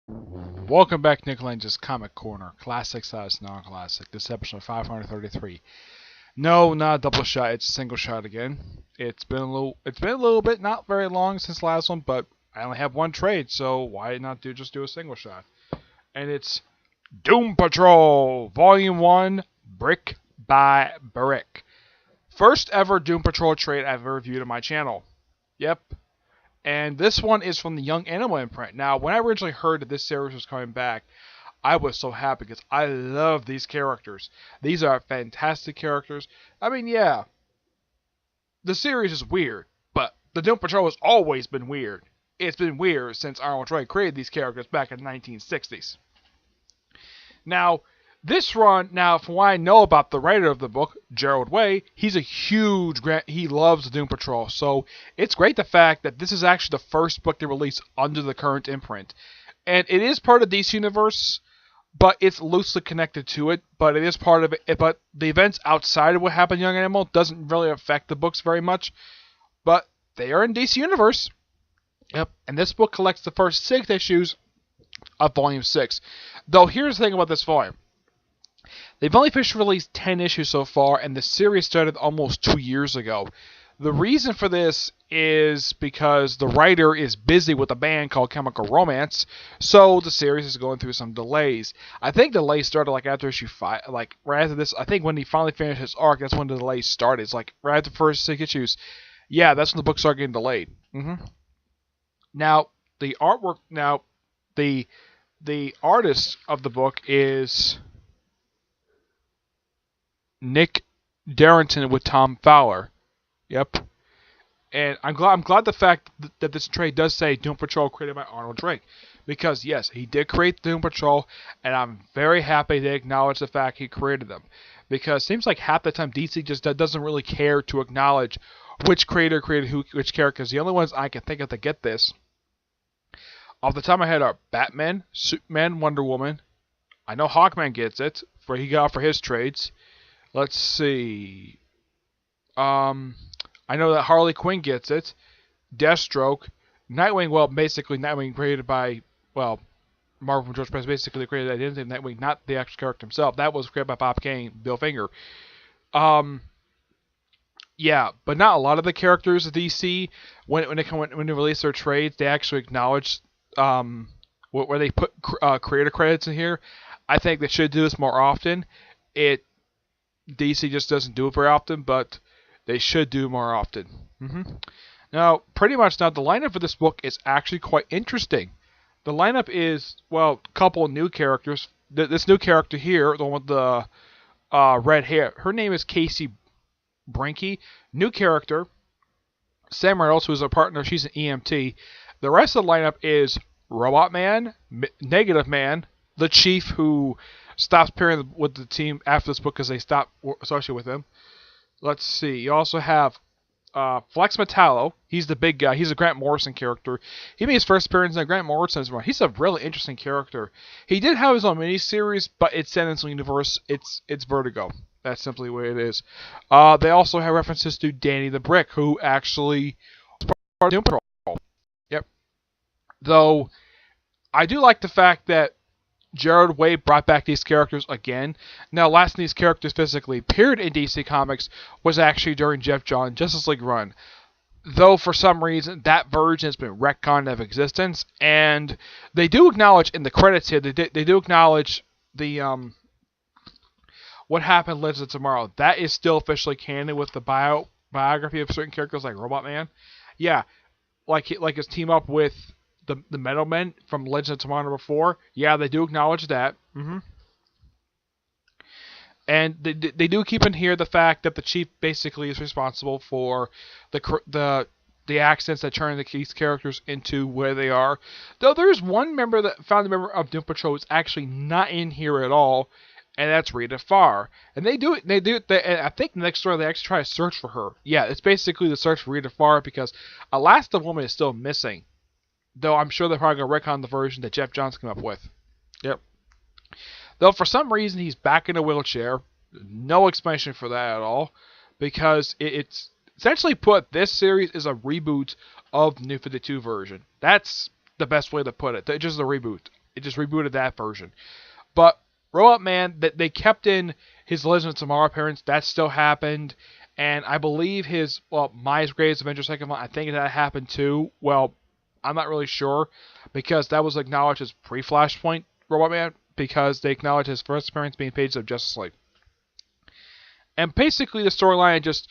Welcome back, Nick Lenz's Comic Corner, classic size non-classic. This episode 533. No, not a double shot. It's a single shot again. It's been a little bit, not very long since the last one, but I only have one trade, so why not just do a single shot? And it's Doom Patrol, Volume 1, Brick by Brick. First ever Doom Patrol trade I've ever reviewed on my channel. Yep, and this one is from the Young Animal imprint. Now, when I originally heard that this series was coming back, I was so happy because I love these characters. These are fantastic characters. I mean, yeah, the series is weird, but the Doom Patrol has always been weird. It's been weird since Arnold Troy created these characters back in the 1960s. Now, this run, now from what I know about the writer of the book, Gerald Way, he's a huge, he loves the Doom Patrol, so it's great the fact that this is actually the first book they release under the current imprint. And it is part of DC Universe, but it's loosely connected to it, but it is part of it. But the events outside of what happened in Young Animal doesn't really affect the books very much, but they are in DC Universe. Yep, and this book collects the first 6 issues of Volume 6. Though here's the thing about this volume. They've only officially released 10 issues so far, and the series started almost 2 years ago. The reason for this is because the writer is busy with a band called Chemical Romance, so the series is going through some delays. I think the delays started like after issue 5, like right after this. I think when he finally finished his arc, that's when the delays started. It's like right after the first 6 issues. Yeah, that's when the books started getting delayed. Now the artwork. Now the artist of the book is Nick Darrington with Tom Fowler. Yep. And I'm glad the fact that this trade does say Doom Patrol created by Arnold Drake. Because yes, he did create Doom Patrol, and I'm very happy they acknowledge the fact he created them. Because it seems like half the time DC just doesn't really care to acknowledge which creator created which characters. The only ones I can think of to get this off the top of my head are Batman, Superman, Wonder Woman. I know Hawkman gets it for he got for his trades. Let's see. I know that Harley Quinn gets it. Deathstroke. Nightwing, well, basically Nightwing created by, well, Marvel and George Perez basically created the identity of Nightwing, not the actual character himself. That was created by Bob Kane, Bill Finger. Yeah, but not a lot of the characters of DC, when they release their trades, they actually acknowledge where they put creator credits in here. I think they should do this more often. DC just doesn't do it very often, but they should do more often. Now, pretty much now, the lineup for this book is actually quite interesting. The lineup is, well, a couple new characters. This new character here, the one with the red hair, her name is Casey Brinky. New character. Sam Reynolds, who's a partner, she's an EMT. The rest of the lineup is Robot Man, Negative Man, the Chief, who stops pairing with the team after this book because they stop associating with him. Let's see. You also have Flex Metallo. He's the big guy. He's a Grant Morrison character. He made his first appearance in Grant Morrison's run. He's a really interesting character. He did have his own miniseries, but it's set in the universe. It's Vertigo. That's simply the way it is. They also have references to Danny the Brick, who actually was part of Doom Patrol. Yep. Though, I do like the fact that Gerard Way brought back these characters again. Now, last time these characters physically appeared in DC Comics was actually during Jeff Johns' Justice League run. Though, for some reason, that version has been retconned out of existence. And they do acknowledge in the credits here, they do acknowledge the what happened Legends of Tomorrow. That is still officially canon with the biography of certain characters like Robot Man. Yeah, like his team up with the Metal Men from Legends of Tomorrow number 4. Yeah, they do acknowledge that. And they do keep in here the fact that the Chief basically is responsible for the accidents that turn these characters into where they are. Though there's one member that found a member of Doom Patrol is actually not in here at all, and that's Rita Farr. And and I think the next story they actually try to search for her. Yeah, it's basically the search for Rita Farr because Elastic Woman is still missing. Though I'm sure they're probably going to retcon the version that Jeff Johns came up with. Yep. Though for some reason he's back in a wheelchair. No explanation for that at all. Because it's essentially put, this series is a reboot of the New 52 version. That's the best way to put it. It's just a reboot. It just rebooted that version. But Robot Man, that they kept in his Legend of Tomorrow appearance, that still happened. And I believe his, Miles Graves Avenger Second One, I think that happened too. Well, I'm not really sure, because that was acknowledged as pre-Flashpoint Robot Man, because they acknowledged his first appearance being Pages of Justice League. And basically the storyline just,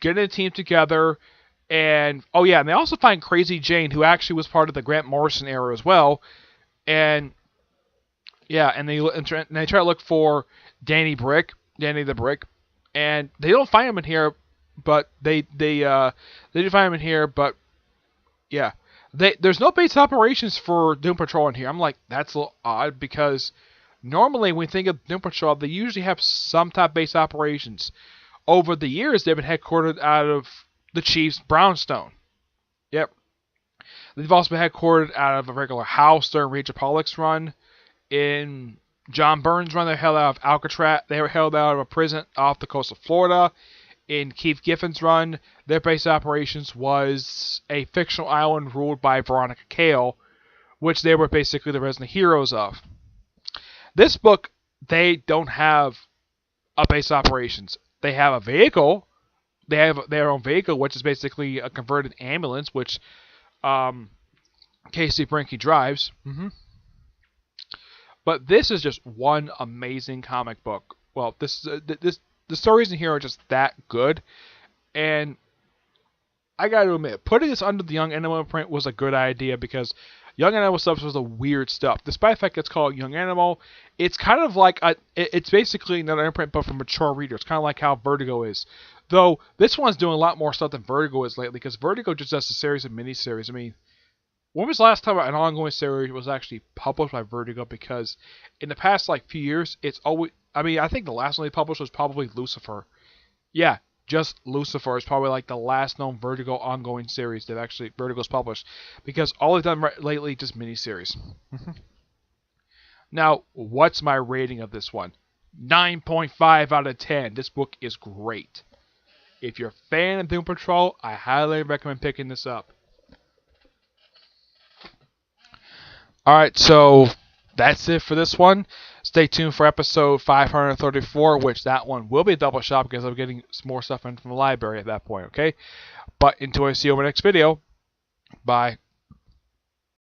getting a team together, and, and they also find Crazy Jane, who actually was part of the Grant Morrison era as well, and, and they try to look for Danny the Brick, and they don't find him in here, but they do find him in here, but, there's no base operations for Doom Patrol in here. I'm like, that's a little odd, because normally when we think of Doom Patrol, they usually have some type of base operations. Over the years, they've been headquartered out of the Chief's brownstone. Yep. They've also been headquartered out of a regular house during Rachel Pollack's run. In John Byrne's run, they're held out of Alcatraz. They were held out of a prison off the coast of Florida. In Keith Giffen's run, their base operations was a fictional island ruled by Veronica Cale, which they were basically the resident heroes of. This book, they don't have a base operations. They have a vehicle. They have their own vehicle, which is basically a converted ambulance, which Casey Brinky drives. But this is just one amazing comic book. Well, the stories in here are just that good, and I got to admit, putting this under the Young Animal imprint was a good idea, because Young Animal stuff was the weird stuff. Despite the fact it's called Young Animal, it's kind of like it's basically another imprint, but for mature readers. Kind of like how Vertigo is. Though this one's doing a lot more stuff than Vertigo is lately, because Vertigo just does a series of miniseries. I mean, when was the last time an ongoing series was actually published by Vertigo? Because in the past few years, it's always. I mean, I think the last one they published was probably Lucifer. Yeah, just Lucifer is probably the last known Vertigo ongoing series that actually Vertigo's published, because all they've done lately just miniseries. Now, what's my rating of this one? 9.5 out of 10. This book is great. If you're a fan of Doom Patrol, I highly recommend picking this up. Alright, so that's it for this one. Stay tuned for episode 534, which that one will be a double shot, because I'm getting some more stuff in from the library at that point, okay? But until I see you in the next video, bye.